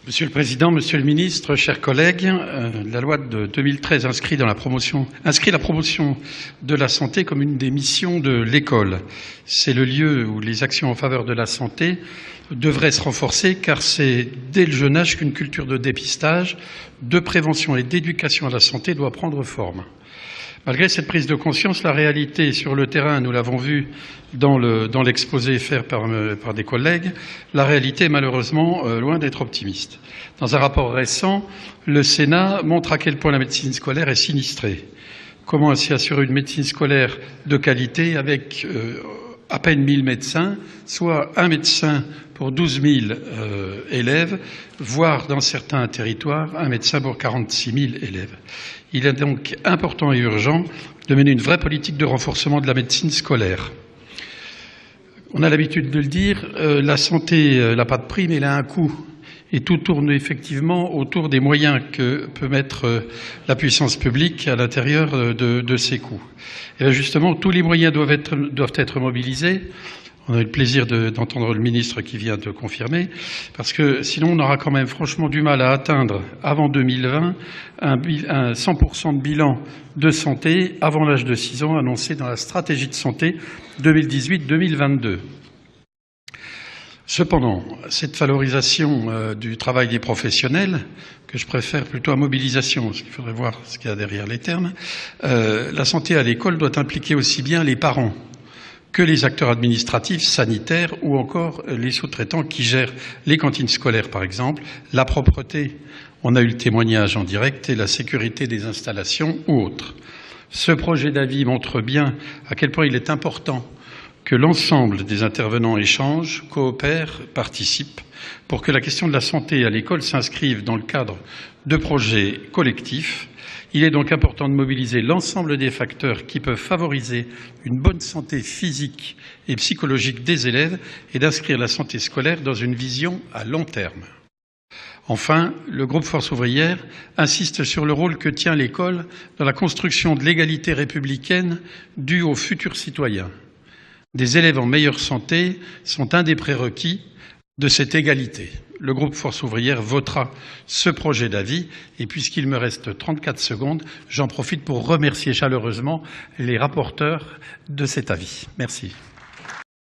Monsieur le Président, Monsieur le Ministre, chers collègues, la loi de 2013 inscrit la promotion de la santé comme une des missions de l'école. C'est le lieu où les actions en faveur de la santé devraient se renforcer, car c'est dès le jeune âge qu'une culture de dépistage, de prévention et d'éducation à la santé doit prendre forme. Malgré cette prise de conscience, la réalité sur le terrain, nous l'avons vu dans l'exposé fait par des collègues, la réalité est malheureusement loin d'être optimiste. Dans un rapport récent, le Sénat montre à quel point la médecine scolaire est sinistrée. Comment ainsi assurer une médecine scolaire de qualité avec à peine 1000 médecins, soit un médecin pour 12 000 élèves, voire dans certains territoires, un médecin pour 46 000 élèves. Il est donc important et urgent de mener une vraie politique de renforcement de la médecine scolaire. On a l'habitude de le dire, la santé n'a pas de prix, mais elle a un coût. Et tout tourne effectivement autour des moyens que peut mettre la puissance publique à l'intérieur de ces coûts. Et là, justement, tous les moyens doivent être mobilisés. On a eu le plaisir d'entendre le ministre qui vient de confirmer, parce que sinon on aura quand même franchement du mal à atteindre avant 2020 un 100% de bilan de santé avant l'âge de 6 ans annoncé dans la stratégie de santé 2018-2022. Cependant, cette valorisation du travail des professionnels, que je préfère plutôt à mobilisation, parce qu'il faudrait voir ce qu'il y a derrière les termes, la santé à l'école doit impliquer aussi bien les parents que les acteurs administratifs, sanitaires ou encore les sous-traitants qui gèrent les cantines scolaires, par exemple, la propreté, on a eu le témoignage en direct, et la sécurité des installations ou autres. Ce projet d'avis montre bien à quel point il est important que l'ensemble des intervenants échangent, coopèrent, participent, pour que la question de la santé à l'école s'inscrive dans le cadre de projets collectifs. Il est donc important de mobiliser l'ensemble des facteurs qui peuvent favoriser une bonne santé physique et psychologique des élèves et d'inscrire la santé scolaire dans une vision à long terme. Enfin, le groupe Force ouvrière insiste sur le rôle que tient l'école dans la construction de l'égalité républicaine due aux futurs citoyens. Des élèves en meilleure santé sont un des prérequis de cette égalité. Le groupe Force ouvrière votera ce projet d'avis et puisqu'il me reste 34 secondes, j'en profite pour remercier chaleureusement les rapporteurs de cet avis. Merci.